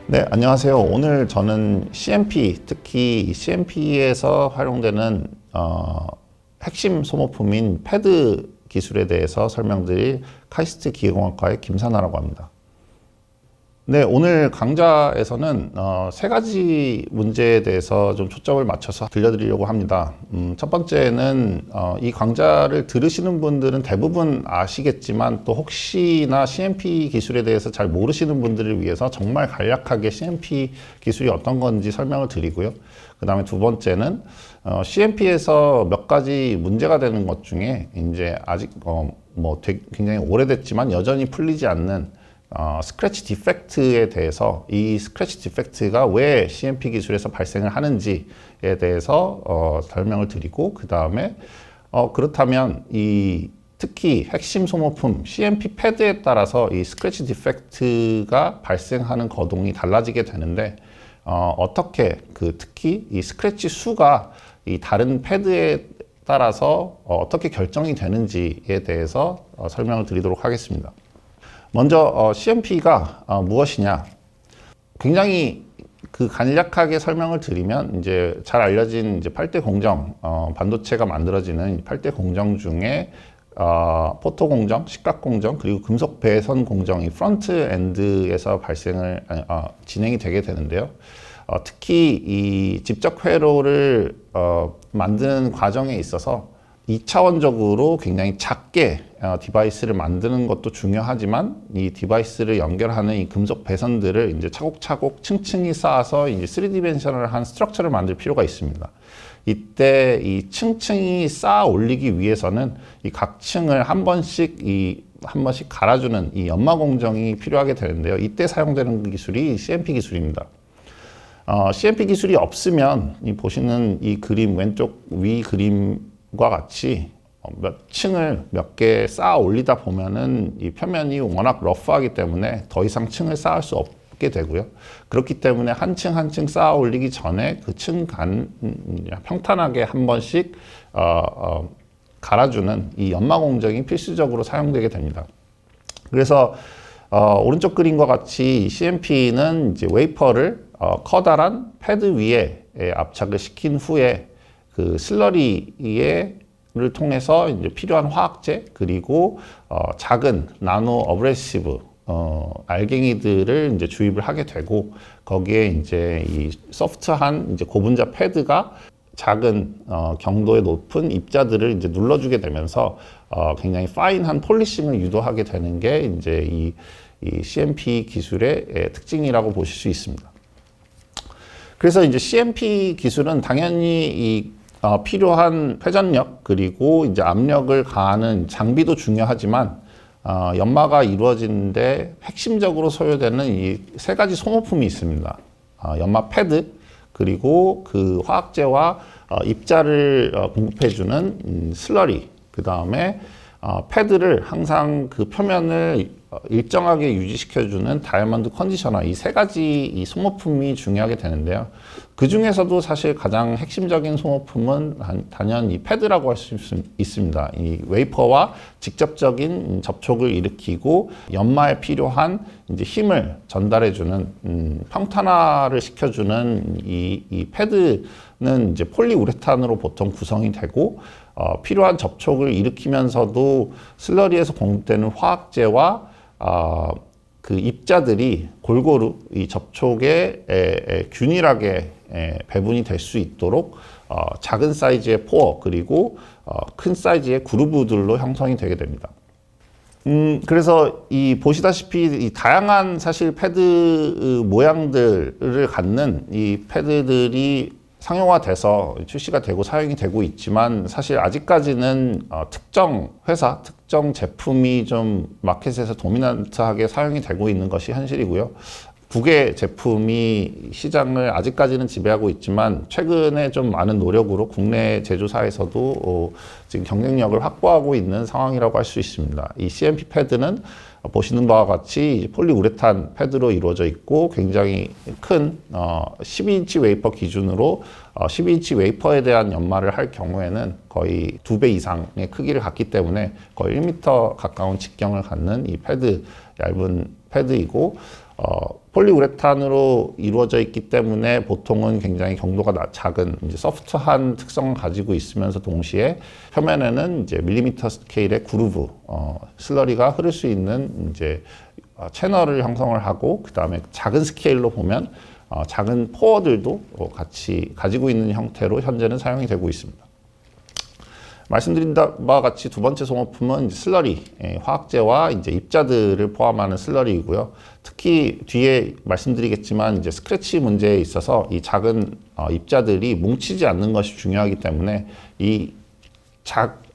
네, 안녕하세요. 오늘 저는 CMP, 특히 CMP에서 활용되는 핵심 소모품인 패드 기술에 대해서 설명드릴 카이스트 기계공학과의 김사나라고 합니다. 네, 오늘 강좌에서는 세 가지 문제에 대해서 좀 초점을 맞춰서 들려드리려고 합니다. 첫 번째는 이 강좌를 들으시는 분들은 대부분 아시겠지만 또 혹시나 CMP 기술에 대해서 잘 모르시는 분들을 위해서 정말 간략하게 CMP 기술이 어떤 건지 설명을 드리고요. 그 다음에 두 번째는 CMP에서 몇 가지 문제가 되는 것 중에 이제 아직 굉장히 오래됐지만 여전히 풀리지 않는 스크래치 디펙트에 대해서, 이 스크래치 디펙트가 왜 CMP 기술에서 발생을 하는지에 대해서 설명을 드리고, 그 다음에 그렇다면 특히 핵심 소모품 CMP 패드에 따라서 이 스크래치 디펙트가 발생하는 거동이 달라지게 되는데 어떻게 특히 이 스크래치 수가 이 다른 패드에 따라서 어떻게 결정이 되는지에 대해서 설명을 드리도록 하겠습니다. 먼저 CMP가 무엇이냐? 굉장히 간략하게 설명을 드리면 이제 잘 알려진 이제 8대 공정, 반도체가 만들어지는 8대 공정 중에 포토 공정, 식각 공정, 그리고 금속 배선 공정이 프론트 엔드에서 진행이 되게 되는데요. 특히 이 직접 회로를 만드는 과정에 있어서 2차원적으로 굉장히 작게 디바이스를 만드는 것도 중요하지만 이 디바이스를 연결하는 이 금속 배선들을 이제 차곡차곡 층층이 쌓아서 이제 3디멘셔널한 스트럭처를 만들 필요가 있습니다. 이때 이 층층이 쌓아 올리기 위해서는 이 각 층을 한 번씩 갈아주는 이 연마 공정이 필요하게 되는데요. 이때 사용되는 기술이 CMP 기술입니다. CMP 기술이 없으면 보시는 이 그림, 왼쪽 위 그림과 같이 몇 층을 몇 개 쌓아 올리다 보면은 이 표면이 워낙 러프하기 때문에 더 이상 층을 쌓을 수 없게 되고요. 그렇기 때문에 한 층 한 층 쌓아 올리기 전에 그 층 간 평탄하게 한 번씩 갈아주는 이 연마 공정이 필수적으로 사용되게 됩니다. 그래서 오른쪽 그림과 같이 CMP는 이제 웨이퍼를 커다란 패드 위에 압착을 시킨 후에 그 슬러리를 통해서 이제 필요한 화학제 그리고 작은 나노 어브레시브 알갱이들을 이제 주입을 하게 되고, 거기에 이제 이 소프트한 이제 고분자 패드가 작은 경도의 높은 입자들을 이제 눌러주게 되면서 굉장히 파인한 폴리싱을 유도하게 되는 게 이제 이 CMP 기술의 특징이라고 보실 수 있습니다. 그래서 이제 CMP 기술은 당연히 필요한 회전력 그리고 이제 압력을 가하는 장비도 중요하지만 연마가 이루어지는데 핵심적으로 소요되는 이 세 가지 소모품이 있습니다. 연마 패드, 그리고 그 화학제와 입자를 공급해주는 슬러리, 그 다음에 패드를 항상 그 표면을 일정하게 유지시켜주는 다이아몬드 컨디셔너, 이 세 가지 이 소모품이 중요하게 되는데요. 그 중에서도 사실 가장 핵심적인 소모품은 단연 이 패드라고 할 수 있습니다. 이 웨이퍼와 직접적인 접촉을 일으키고 연마에 필요한 이제 힘을 전달해주는 평탄화를 시켜주는 이 패드는 이제 폴리우레탄으로 보통 구성이 되고 필요한 접촉을 일으키면서도 슬러리에서 공급되는 화학제와 그 입자들이 골고루 이 접촉에 균일하게 배분이 될 수 있도록 작은 사이즈의 포어 그리고 큰 사이즈의 그루브들로 형성이 되게 됩니다. 그래서 보시다시피 이 다양한 사실 패드 모양들을 갖는 이 패드들이 상용화돼서 출시가 되고 사용이 되고 있지만, 사실 아직까지는 특정 회사, 특정 제품이 좀 마켓에서 도미넌트하게 사용이 되고 있는 것이 현실이고요. 국외 제품이 시장을 아직까지는 지배하고 있지만 최근에 좀 많은 노력으로 국내 제조사에서도 지금 경쟁력을 확보하고 있는 상황이라고 할 수 있습니다. 이 CMP 패드는 보시는 바와 같이 폴리우레탄 패드로 이루어져 있고 굉장히 큰 12인치 웨이퍼 기준으로 12인치 웨이퍼에 대한 연마를 할 경우에는 거의 2배 이상의 크기를 갖기 때문에 거의 1m 가까운 직경을 갖는 이 패드, 얇은 패드이고 폴리우레탄으로 이루어져 있기 때문에 보통은 굉장히 경도가 작은 이제 소프트한 특성을 가지고 있으면서 동시에 표면에는 이제 밀리미터 스케일의 그루브, 슬러리가 흐를 수 있는 이제 채널을 형성을 하고 그 다음에 작은 스케일로 보면 작은 포어들도 같이 가지고 있는 형태로 현재는 사용이 되고 있습니다. 말씀드린 바와 같이 두 번째 소모품은 슬러리, 화학제와 이제 입자들을 포함하는 슬러리이고요. 특히 뒤에 말씀드리겠지만 이제 스크래치 문제에 있어서 이 작은 입자들이 뭉치지 않는 것이 중요하기 때문에 이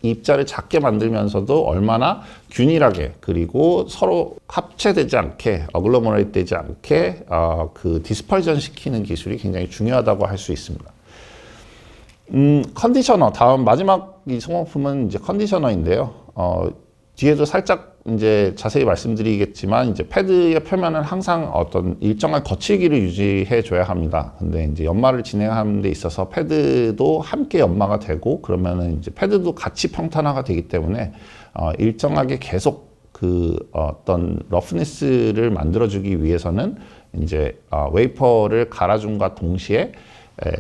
입자를 작게 만들면서도 얼마나 균일하게 그리고 서로 합체되지 않게 어글로머레이트 되지 않게 그 디스퍼전 시키는 기술이 굉장히 중요하다고 할 수 있습니다. 컨디셔너 다음 마지막 이 소모품은 이제 컨디셔너인데요. 뒤에도 살짝 이제 자세히 말씀드리겠지만 이제 패드의 표면은 항상 어떤 일정한 거칠기를 유지해 줘야 합니다. 근데 이제 연마를 진행하는 데 있어서 패드도 함께 연마가 되고 그러면은 이제 패드도 같이 평탄화가 되기 때문에 일정하게 계속 그 어떤 러프니스를 만들어주기 위해서는 이제 웨이퍼를 갈아줌과 동시에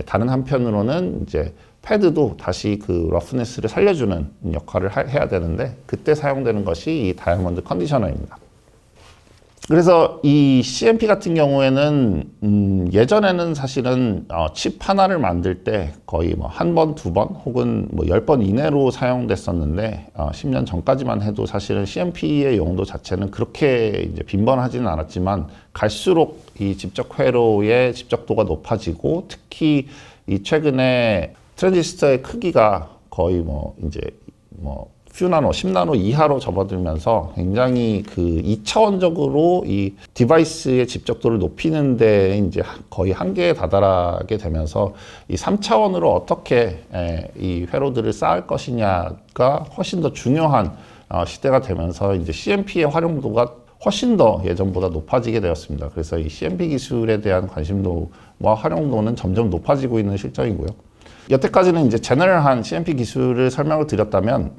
다른 한편으로는 이제 패드도 다시 그 러프네스를 살려주는 역할을 해야 되는데 그때 사용되는 것이 이 다이아몬드 컨디셔너입니다. 그래서 이 CMP 같은 경우에는 예전에는 사실은 칩 하나를 만들 때 거의 뭐 한 번, 두 번 혹은 뭐 10번 이내로 사용됐었는데 10년 전까지만 해도 사실은 CMP의 용도 자체는 그렇게 이제 빈번하지는 않았지만 갈수록 이 집적 회로의 집적도가 높아지고 특히 이 최근에 트랜지스터의 크기가 거의 뭐 이제 뭐 퓨나노, 10나노 이하로 접어들면서 굉장히 그 2차원적으로 이 디바이스의 집적도를 높이는 데 이제 거의 한계에 다다르게 되면서 이 3차원으로 어떻게 이 회로들을 쌓을 것이냐가 훨씬 더 중요한 시대가 되면서 이제 CMP의 활용도가 훨씬 더 예전보다 높아지게 되었습니다. 그래서 이 CMP 기술에 대한 관심도와 활용도는 점점 높아지고 있는 실정이고요. 여태까지는 이제 제너럴한 CMP 기술을 설명을 드렸다면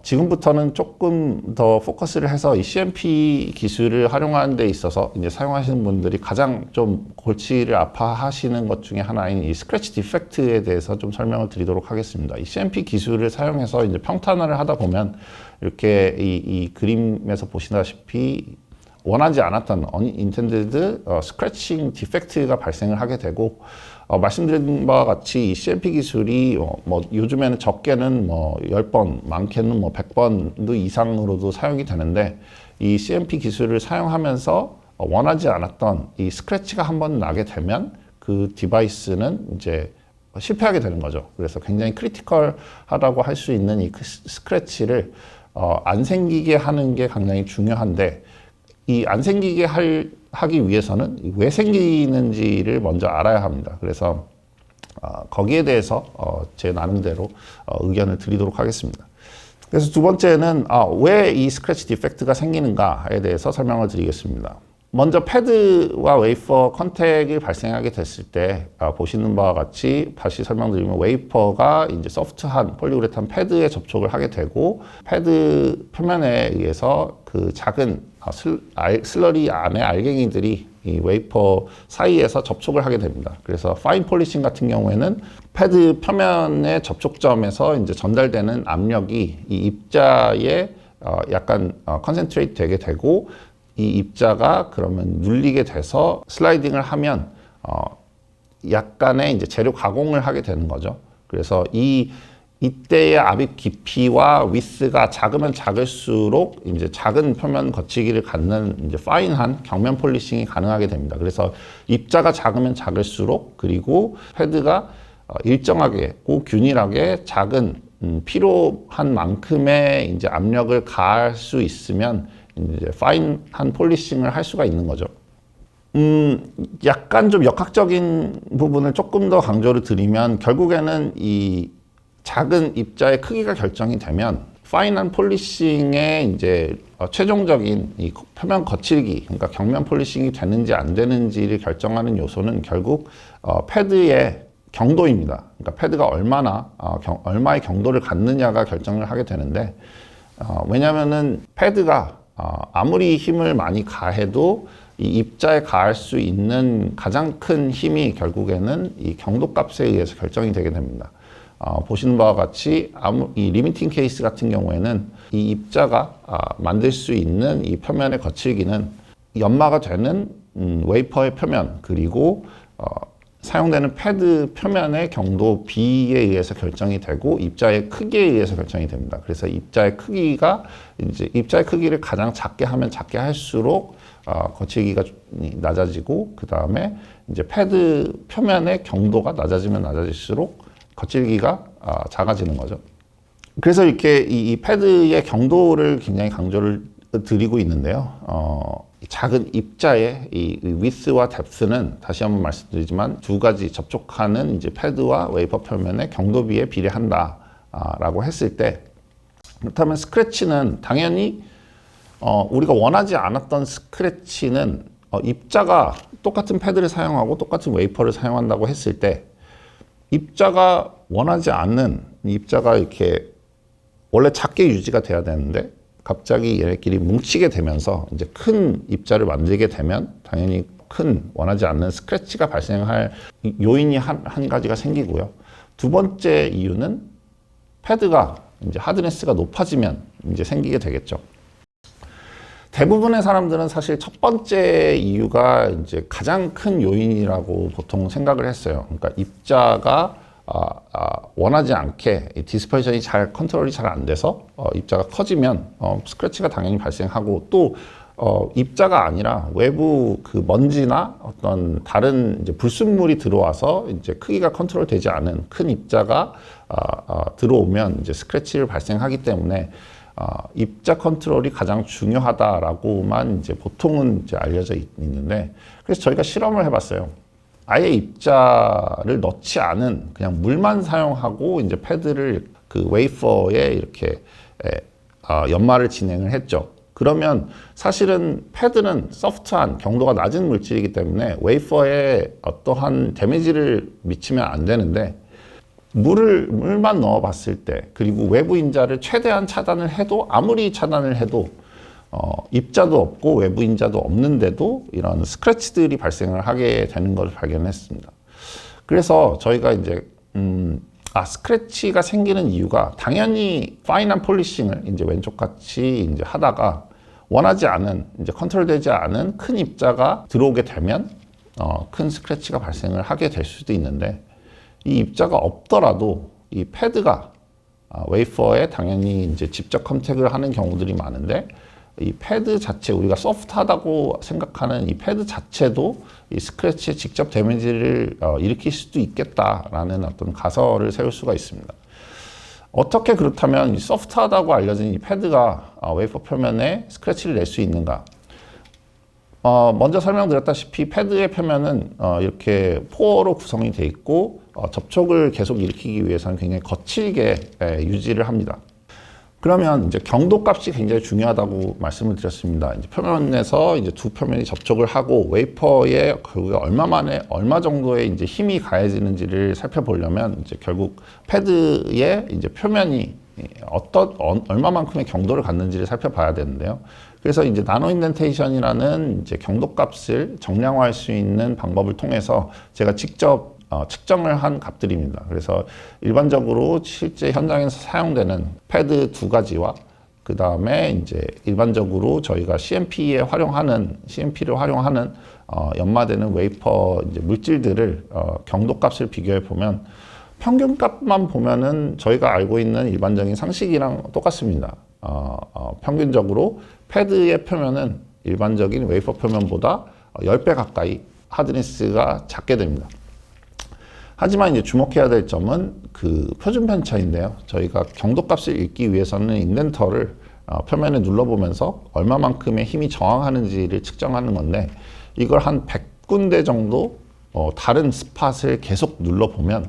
지금부터는 조금 더 포커스를 해서 이 CMP 기술을 활용하는 데 있어서 이제 사용하시는 분들이 가장 좀 골치를 아파하시는 것 중에 하나인 이 스크래치 디펙트에 대해서 좀 설명을 드리도록 하겠습니다. 이 CMP 기술을 사용해서 이제 평탄화를 하다 보면 이렇게 이 그림에서 보시다시피 원하지 않았던 unintended scratching defect가 발생을 하게 되고 말씀드린 바와 같이 이 CMP 기술이 뭐 요즘에는 적게는 뭐 10번, 많게는 뭐 100번 이상으로도 사용이 되는데 이 CMP 기술을 사용하면서 원하지 않았던 이 스크래치가 한번 나게 되면 그 디바이스는 이제 실패하게 되는 거죠. 그래서 굉장히 크리티컬하다고 할 수 있는 이 스크래치를 안 생기게 하는 게 굉장히 중요한데 이 안 생기게 하기 위해서는 왜 생기는지를 먼저 알아야 합니다. 그래서 거기에 대해서 제 나름대로 의견을 드리도록 하겠습니다. 그래서 두 번째는 왜 이 스크래치 디펙트가 생기는가에 대해서 설명을 드리겠습니다. 먼저 패드와 웨이퍼 컨택이 발생하게 됐을 때 보시는 바와 같이 다시 설명드리면 웨이퍼가 이제 소프트한 폴리우레탄 패드에 접촉을 하게 되고 패드 표면에 의해서 그 작은 슬러리 안에 알갱이들이 이 웨이퍼 사이에서 접촉을 하게 됩니다. 그래서 파인 폴리싱 같은 경우에는 패드 표면의 접촉점에서 이제 전달되는 압력이 이 입자에 약간 컨센트레이트 되게 되고 이 입자가 그러면 눌리게 돼서 슬라이딩을 하면 약간의 이제 재료 가공을 하게 되는 거죠. 그래서 이때의 압입 깊이와 위스가 작으면 작을수록 이제 작은 표면 거치기를 갖는 이제 파인한 경면 폴리싱이 가능하게 됩니다. 그래서 입자가 작으면 작을수록 그리고 패드가 일정하게 균일하게 작은 필요한 만큼의 이제 압력을 가할 수 있으면 이제 파인한 폴리싱을 할 수가 있는 거죠. 약간 좀 역학적인 부분을 조금 더 강조를 드리면 결국에는 이 작은 입자의 크기가 결정이 되면 파인한 폴리싱의 이제 최종적인 이 표면 거칠기, 그러니까 경면 폴리싱이 되는지 안 되는지를 결정하는 요소는 결국 패드의 경도입니다. 그러니까 패드가 얼마의 경도를 갖느냐가 결정을 하게 되는데 왜냐면은 패드가 아무리 힘을 많이 가해도 이 입자에 가할 수 있는 가장 큰 힘이 결국에는 이 경도값에 의해서 결정이 되게 됩니다. 보시는 바와 같이 이 리미팅 케이스 같은 경우에는 이 입자가 만들 수 있는 이 표면의 거칠기는 연마가 되는 웨이퍼의 표면 그리고 사용되는 패드 표면의 경도 B에 의해서 결정이 되고 입자의 크기에 의해서 결정이 됩니다. 그래서 입자의 크기를 가장 작게 하면 작게 할수록 거칠기가 낮아지고 그 다음에 이제 패드 표면의 경도가 낮아지면 낮아질수록 거칠기가 작아지는 거죠. 그래서 이렇게 이 패드의 경도를 굉장히 강조를 드리고 있는데요. 작은 입자의 이 width와 depth는 다시 한번 말씀드리지만 두 가지 접촉하는 이제 패드와 웨이퍼 표면의 경도비에 비례한다라고 했을 때 그렇다면 스크래치는 당연히 우리가 원하지 않았던 스크래치는 입자가 똑같은 패드를 사용하고 똑같은 웨이퍼를 사용한다고 했을 때 입자가 원하지 않는 입자가 이렇게 원래 작게 유지가 돼야 되는데 갑자기 얘네끼리 뭉치게 되면서 이제 큰 입자를 만들게 되면 당연히 큰 원하지 않는 스크래치가 발생할 요인이 한 가지가 생기고요. 두 번째 이유는 패드가 이제 하드네스가 높아지면 이제 생기게 되겠죠. 대부분의 사람들은 사실 첫 번째 이유가 이제 가장 큰 요인이라고 보통 생각을 했어요. 그러니까 입자가 원하지 않게 디스퍼션이 컨트롤이 잘 안 돼서 입자가 커지면 스크래치가 당연히 발생하고 또 입자가 아니라 외부 그 먼지나 어떤 다른 이제 불순물이 들어와서 이제 크기가 컨트롤되지 않은 큰 입자가 들어오면 이제 스크래치를 발생하기 때문에 입자 컨트롤이 가장 중요하다라고만 이제 보통은 이제 알려져 있는데 그래서 저희가 실험을 해봤어요. 아예 입자를 넣지 않은 그냥 물만 사용하고 이제 패드를 그 웨이퍼에 이렇게 연마를 진행을 했죠. 그러면 사실은 패드는 소프트한 경도가 낮은 물질이기 때문에 웨이퍼에 어떠한 데미지를 미치면 안 되는데 물만 넣어 봤을 때 그리고 외부 인자를 최대한 차단을 해도 아무리 차단을 해도 입자도 없고 외부 인자도 없는데도 이런 스크래치들이 발생을 하게 되는 것을 발견했습니다. 그래서 저희가 이제 스크래치가 생기는 이유가 당연히 파인한 폴리싱을 이제 왼쪽 같이 이제 하다가 원하지 않은 이제 컨트롤되지 않은 큰 입자가 들어오게 되면 큰 스크래치가 발생을 하게 될 수도 있는데 이 입자가 없더라도 이 패드가 웨이퍼에 당연히 이제 직접 컨택을 하는 경우들이 많은데 이 패드 자체 우리가 소프트하다고 생각하는 이 패드 자체도 이 스크래치에 직접 데미지를 일으킬 수도 있겠다라는 어떤 가설을 세울 수가 있습니다. 어떻게 그렇다면 이 소프트하다고 알려진 이 패드가 웨이퍼 표면에 스크래치를 낼 수 있는가? 먼저 설명드렸다시피 패드의 표면은 이렇게 포어로 구성이 되어 있고 접촉을 계속 일으키기 위해서는 굉장히 거칠게 유지를 합니다. 그러면 이제 경도값이 굉장히 중요하다고 말씀을 드렸습니다. 이제 표면에서 이제 두 표면이 접촉을 하고 웨이퍼에 결국에 얼마 정도의 이제 힘이 가해지는지를 살펴보려면 이제 결국 패드의 이제 표면이 얼마만큼의 경도를 갖는지를 살펴봐야 되는데요. 그래서 이제 나노 인덴테이션이라는 이제 경도값을 정량화할 수 있는 방법을 통해서 제가 직접 측정을 한 값들입니다. 그래서 일반적으로 실제 현장에서 사용되는 패드 두 가지와 그 다음에 이제 일반적으로 저희가 CMP를 활용하는 연마되는 웨이퍼 이제 물질들을 경도값을 비교해 보면 평균값만 보면은 저희가 알고 있는 일반적인 상식이랑 똑같습니다. 평균적으로 패드의 표면은 일반적인 웨이퍼 표면보다 10배 가까이 하드니스가 작게 됩니다. 하지만 이제 주목해야 될 점은 그 표준 편차인데요. 저희가 경도값을 읽기 위해서는 인덴터를 표면에 눌러보면서 얼마만큼의 힘이 저항하는지를 측정하는 건데 이걸 한 100군데 정도 다른 스팟을 계속 눌러보면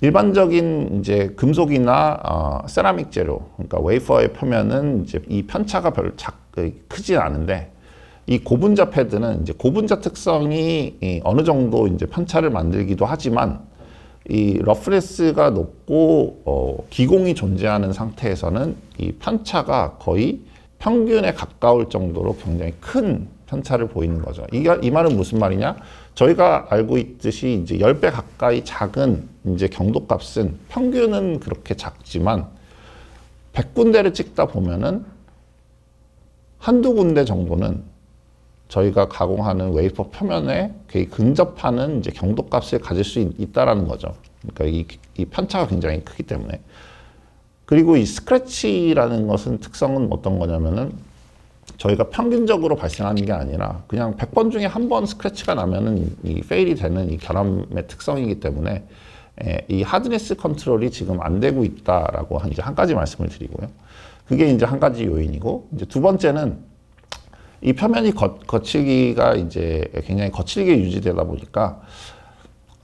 일반적인 이제 금속이나 세라믹 재료, 그러니까 웨이퍼의 표면은 이제 이 편차가 별로 크지 않은데 이 고분자 패드는 이제 고분자 특성이 어느 정도 이제 편차를 만들기도 하지만 이 러프네스가 높고 기공이 존재하는 상태에서는 이 편차가 거의 평균에 가까울 정도로 굉장히 큰 편차를 보이는 거죠. 이 말은 무슨 말이냐? 저희가 알고 있듯이 이제 10배 가까이 작은 이제 경도값은 평균은 그렇게 작지만 100군데를 찍다 보면은 한두 군데 정도는 저희가 가공하는 웨이퍼 표면에 거의 근접하는 이제 경도값을 가질 수 있다라는 거죠. 그러니까 이 편차가 굉장히 크기 때문에. 그리고 이 스크래치라는 것은 특성은 어떤 거냐면은 저희가 평균적으로 발생하는 게 아니라 그냥 100번 중에 한 번 스크래치가 나면은 이 페일이 되는 이 결함의 특성이기 때문에 이 하드니스 컨트롤이 지금 안 되고 있다라고 이제 한 가지 말씀을 드리고요. 그게 이제 한 가지 요인이고, 이제 두 번째는 이 표면이 거치기가 이제 굉장히 거칠게 유지되다 보니까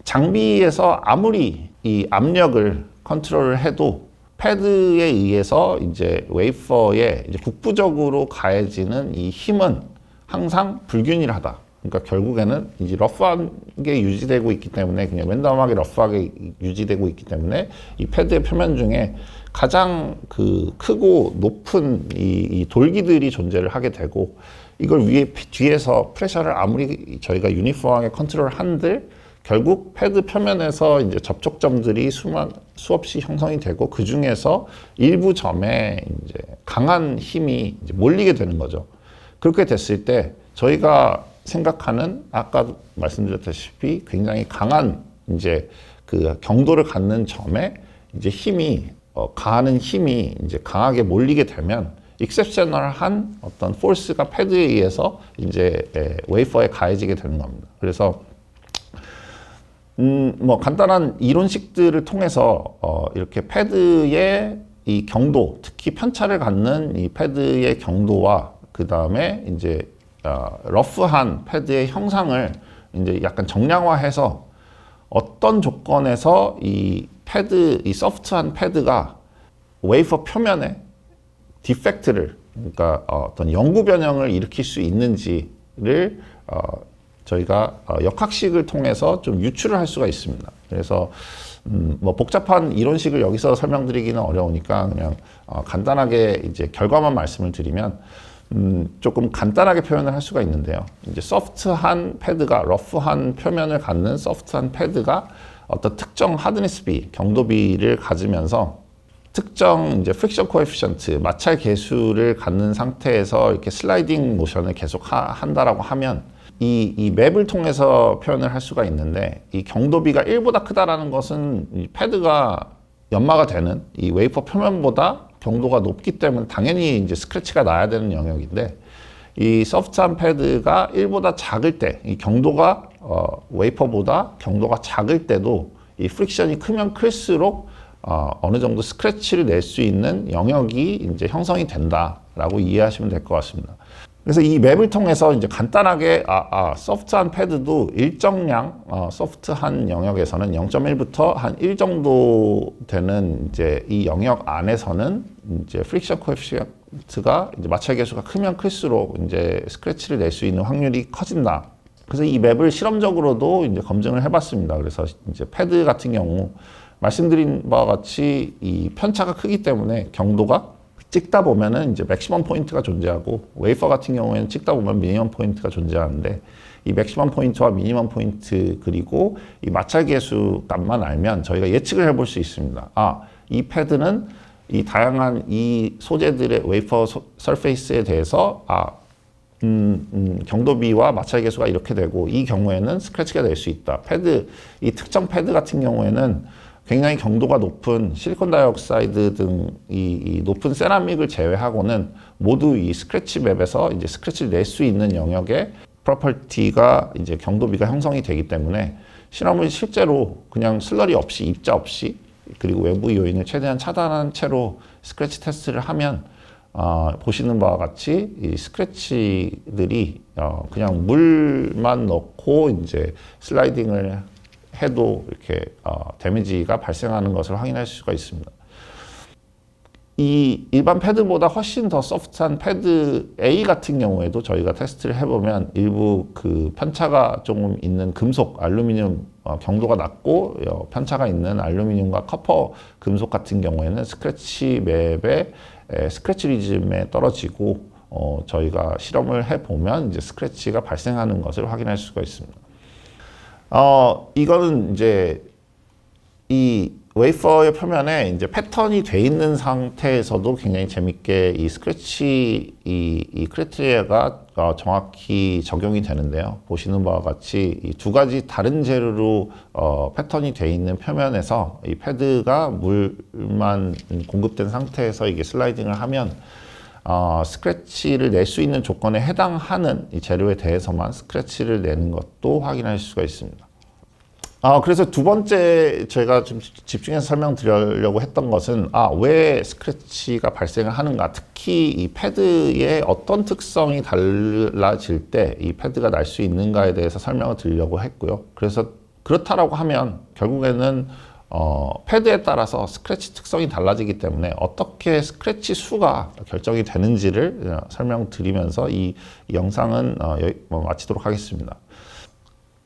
장비에서 아무리 이 압력을 컨트롤을 해도 패드에 의해서 이제 웨이퍼에 이제 국부적으로 가해지는 이 힘은 항상 불균일하다. 그러니까 결국에는 이제 러프하게 유지되고 있기 때문에 그냥 랜덤하게 러프하게 유지되고 있기 때문에 이 패드의 표면 중에 가장 크고 높은 이 돌기들이 존재를 하게 되고, 이걸 뒤에서 프레셔를 아무리 저희가 유니폼하게 컨트롤 한들 결국 패드 표면에서 이제 접촉점들이 수없이 형성이 되고 그 중에서 일부 점에 이제 강한 힘이 이제 몰리게 되는 거죠. 그렇게 됐을 때 저희가 생각하는 아까 말씀드렸다시피 굉장히 강한 이제 그 경도를 갖는 점에 이제 힘이 가하는 힘이 이제 강하게 몰리게 되면 익셉셔널한 어떤 포스가 패드에 의해서 이제 웨이퍼에 가해지게 되는 겁니다. 그래서 뭐 간단한 이론식들을 통해서 이렇게 패드의 이 경도, 특히 편차를 갖는 이 패드의 경도와 그 다음에 이제 러프한 패드의 형상을 이제 약간 정량화해서 어떤 조건에서 이 소프트한 패드가 웨이퍼 표면에 디펙트를, 그러니까 어떤 영구 변형을 일으킬 수 있는지를 저희가 역학식을 통해서 좀 유추를 할 수가 있습니다. 그래서 뭐 복잡한 이론식을 여기서 설명드리기는 어려우니까 그냥 간단하게 이제 결과만 말씀을 드리면 조금 간단하게 표현을 할 수가 있는데요. 이제 소프트한 패드가 러프한 표면을 갖는 소프트한 패드가 어떤 특정 하드니스비, 경도비를 가지면서 특정 이제 프릭션 코에피션트, 마찰 계수를 갖는 상태에서 이렇게 슬라이딩 모션을 계속 한다라고 하면 이 맵을 통해서 표현을 할 수가 있는데, 이 경도비가 1보다 크다라는 것은 이 패드가 연마가 되는 이 웨이퍼 표면보다 경도가 높기 때문에 당연히 이제 스크래치가 나야 되는 영역인데, 이 소프트한 패드가 1보다 작을 때, 이 경도가 웨이퍼보다 경도가 작을 때도 이 프릭션이 크면 클수록 어느 정도 스크래치를 낼 수 있는 영역이 이제 형성이 된다라고 이해하시면 될 것 같습니다. 그래서 이 맵을 통해서 이제 간단하게 소프트한 패드도 일정량 소프트한 영역에서는 0.1부터 한 1 정도 되는 이제 이 영역 안에서는 이제 프릭션 코에피시언트가 이제 마찰 계수가 크면 클수록 이제 스크래치를 낼 수 있는 확률이 커진다. 그래서 이 맵을 실험적으로도 이제 검증을 해봤습니다. 그래서 이제 패드 같은 경우 말씀드린 바와 같이 이 편차가 크기 때문에 경도가 찍다 보면은 이제 맥시멈 포인트가 존재하고, 웨이퍼 같은 경우에는 찍다 보면 미니멈 포인트가 존재하는데, 이 맥시멈 포인트와 미니멈 포인트 그리고 이 마찰 계수 값만 알면 저희가 예측을 해볼 수 있습니다. 이 패드는 이 다양한 이 소재들의 웨이퍼 서페이스에 대해서 경도비와 마찰 계수가 이렇게 되고, 이 경우에는 스크래치가 될 수 있다. 이 특정 패드 같은 경우에는 굉장히 경도가 높은 실리콘 다이옥사이드 등 이 높은 세라믹을 제외하고는 모두 이 스크래치 맵에서 이제 스크래치를 낼 수 있는 영역의 프로퍼티가 이제 경도비가 형성이 되기 때문에 실험을 실제로 그냥 슬러리 없이, 입자 없이, 그리고 외부 요인을 최대한 차단한 채로 스크래치 테스트를 하면 보시는 바와 같이 이 스크래치들이 그냥 물만 넣고 이제 슬라이딩을 해도 이렇게 데미지가 발생하는 것을 확인할 수가 있습니다. 이 일반 패드보다 훨씬 더 소프트한 패드 A 같은 경우에도 저희가 테스트를 해보면 일부 그 편차가 조금 있는 금속, 알루미늄 경도가 낮고 편차가 있는 알루미늄과 커퍼 금속 같은 경우에는 스크래치 맵에 스크래치 리즘에 떨어지고 저희가 실험을 해보면 이제 스크래치가 발생하는 것을 확인할 수가 있습니다. 이거는 이제 이 웨이퍼의 표면에 이제 패턴이 돼 있는 상태에서도 굉장히 재밌게 이 스크래치 이 크라이테리아가 정확히 적용이 되는데요. 보시는 바와 같이 이 두 가지 다른 재료로 패턴이 돼 있는 표면에서 이 패드가 물만 공급된 상태에서 이게 슬라이딩을 하면 스크래치를 낼 수 있는 조건에 해당하는 이 재료에 대해서만 스크래치를 내는 것도 확인할 수가 있습니다. 그래서 두 번째 제가 좀 집중해서 설명드리려고 했던 것은 왜 스크래치가 발생을 하는가, 특히 이 패드의 어떤 특성이 달라질 때 이 패드가 날 수 있는가에 대해서 설명을 드리려고 했고요. 그래서 그렇다라고 하면 결국에는 패드에 따라서 스크래치 특성이 달라지기 때문에 어떻게 스크래치 수가 결정이 되는지를 설명드리면서 이 영상은 마치도록 하겠습니다.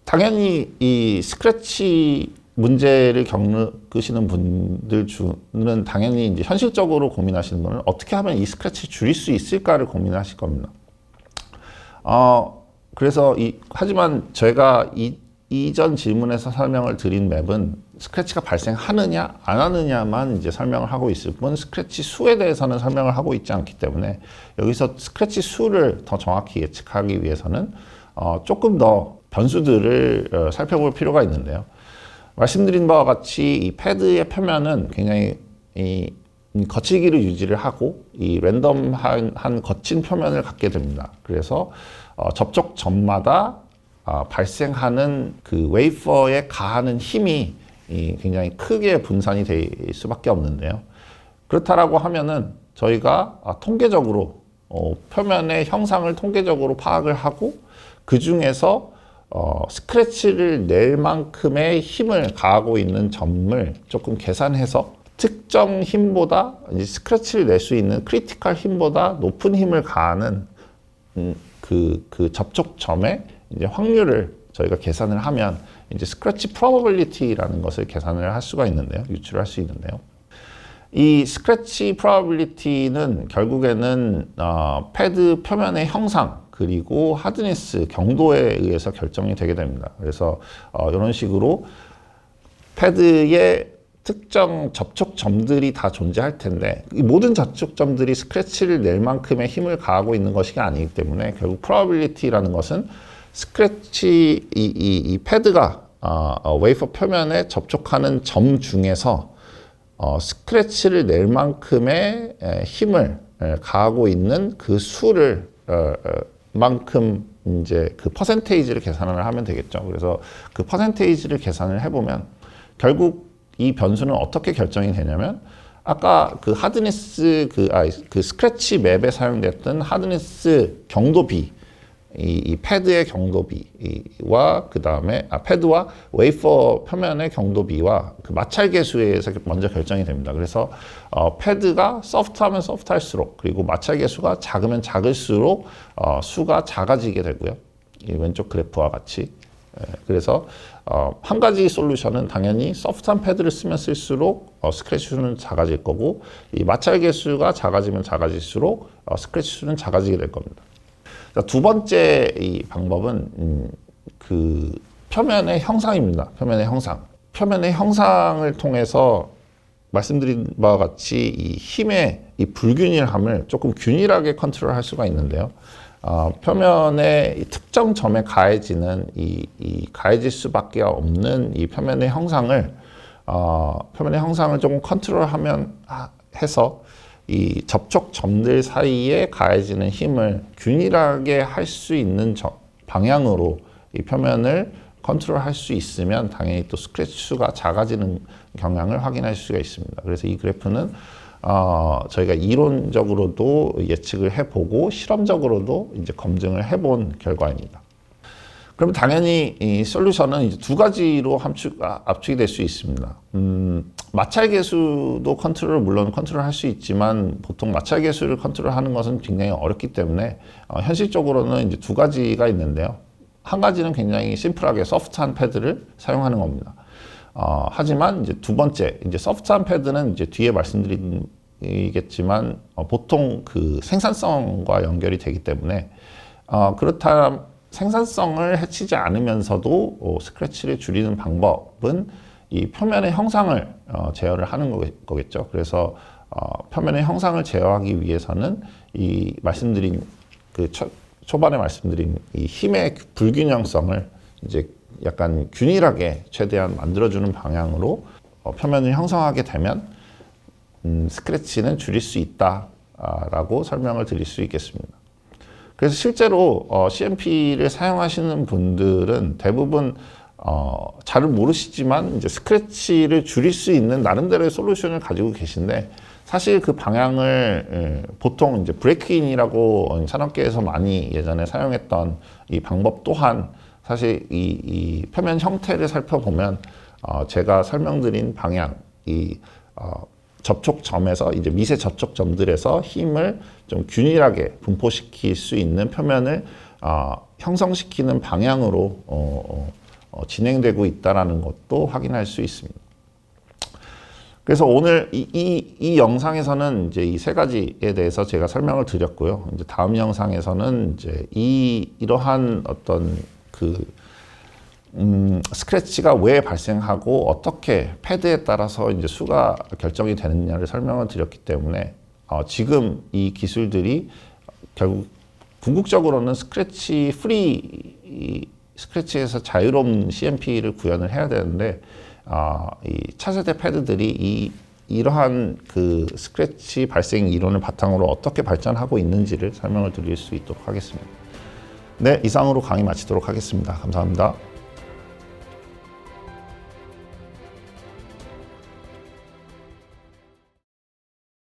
당연히 이 스크래치 문제를 겪으시는 분들 중은 당연히 이제 현실적으로 고민하시는 분은 어떻게 하면 이 스크래치 줄일 수 있을까를 고민하실 겁니다. 그래서 하지만 제가 이전 질문에서 설명을 드린 맵은 스크래치가 발생하느냐 안 하느냐만 이제 설명을 하고 있을 뿐 스크래치 수에 대해서는 설명을 하고 있지 않기 때문에 여기서 스크래치 수를 더 정확히 예측하기 위해서는 조금 더 변수들을 살펴볼 필요가 있는데요. 말씀드린 바와 같이 이 패드의 표면은 굉장히 이 거칠기를 유지를 하고 이 랜덤한 거친 표면을 갖게 됩니다. 그래서 접촉점마다 발생하는 그 웨이퍼에 가하는 힘이 굉장히 크게 분산이 될 수밖에 없는데요. 그렇다라고 하면은 저희가 통계적으로 표면의 형상을 통계적으로 파악을 하고 그 중에서 스크래치를 낼 만큼의 힘을 가하고 있는 점을 조금 계산해서 특정 힘보다 이제 스크래치를 낼 수 있는 크리티컬 힘보다 높은 힘을 가하는 그 접촉점의 이제 확률을 저희가 계산을 하면 이제 스크래치 프로버빌리티라는 것을 계산을 할 수가 있는데요. 유출할 수 있는데요. 이 스크래치 프로버빌리티는 결국에는 패드 표면의 형상 그리고 하드니스, 경도에 의해서 결정이 되게 됩니다. 그래서 이런 식으로 패드의 특정 접촉점들이 다 존재할 텐데 이 모든 접촉점들이 스크래치를 낼 만큼의 힘을 가하고 있는 것이 아니기 때문에 결국 프로버빌리티라는 것은 스크래치 이 패드가 웨이퍼 표면에 접촉하는 점 중에서 스크래치를 낼 만큼의 힘을 가하고 있는 그 수를 만큼 이제 그 퍼센테이지를 계산을 하면 되겠죠. 그래서 그 퍼센테이지를 계산을 해보면 결국 이 변수는 어떻게 결정이 되냐면 아까 그 하드니스 그 스크래치 맵에 사용됐던 하드니스 경도비 이 패드의 경도비와 그 다음에 패드와 웨이퍼 표면의 경도비와 그 마찰계수에 의해서 먼저 결정이 됩니다. 그래서 패드가 소프트하면 소프트할수록 그리고 마찰계수가 작으면 작을수록 수가 작아지게 되고요. 이 왼쪽 그래프와 같이. 그래서 한 가지 솔루션은 당연히 소프트한 패드를 쓰면 쓸수록 스크래치 수는 작아질 거고 이 마찰계수가 작아지면 작아질수록 스크래치 수는 작아지게 될 겁니다. 두 번째 이 방법은 그 표면의 형상입니다. 표면의 형상. 표면의 형상을 통해서 말씀드린 바와 같이 이 힘의 이 불균일함을 조금 균일하게 컨트롤할 수가 있는데요. 표면의 특정 점에 가해지는 이 가해질 수밖에 없는 이 표면의 형상을 조금 컨트롤하면 해서 이 접촉점들 사이에 가해지는 힘을 균일하게 할 수 있는 방향으로 이 표면을 컨트롤할 수 있으면 당연히 또 스크래치 수가 작아지는 경향을 확인할 수가 있습니다. 그래서 이 그래프는 저희가 이론적으로도 예측을 해보고 실험적으로도 이제 검증을 해본 결과입니다. 그럼 당연히 이 솔루션은 이제 두 가지로 압축이 될 수 있습니다. 마찰 계수도 물론 컨트롤할 수 있지만 보통 마찰 계수를 컨트롤하는 것은 굉장히 어렵기 때문에 현실적으로는 이제 두 가지가 있는데요. 한 가지는 굉장히 심플하게 소프트한 패드를 사용하는 겁니다. 하지만 이제 두 번째, 이제 소프트한 패드는 이제 뒤에 말씀드리겠지만 보통 그 생산성과 연결이 되기 때문에 그렇다면 생산성을 해치지 않으면서도 스크래치를 줄이는 방법은 이 표면의 형상을 제어를 하는 거겠죠. 그래서 표면의 형상을 제어하기 위해서는 이 말씀드린 초반에 말씀드린 이 힘의 불균형성을 이제 약간 균일하게 최대한 만들어주는 방향으로 표면을 형성하게 되면 스크래치는 줄일 수 있다라고 설명을 드릴 수 있겠습니다. 그래서 실제로 CMP를 사용하시는 분들은 대부분 잘은 모르시지만 이제 스크래치를 줄일 수 있는 나름대로의 솔루션을 가지고 계신데 사실 그 방향을 보통 이제 브레이크인이라고 산업계에서 많이 예전에 사용했던 이 방법 또한 사실 이 표면 형태를 살펴보면 제가 설명드린 방향, 접촉점에서 이제 미세 접촉점들에서 힘을 좀 균일하게 분포시킬 수 있는 표면을 형성시키는 방향으로 진행되고 있다는 것도 확인할 수 있습니다. 그래서 오늘 이 영상에서는 이제 이 세 가지에 대해서 제가 설명을 드렸고요. 이제 다음 영상에서는 이제 이러한 어떤 스크래치가 왜 발생하고 어떻게 패드에 따라서 이제 수가 결정이 되느냐를 설명을 드렸기 때문에 지금 이 기술들이 결국 궁극적으로는 스크래치에서 자유로운 CMP를 구현을 해야 되는데 이 차세대 패드들이 이러한 그 스크래치 발생 이론을 바탕으로 어떻게 발전하고 있는지를 설명을 드릴 수 있도록 하겠습니다. 네, 이상으로 강의 마치도록 하겠습니다. 감사합니다.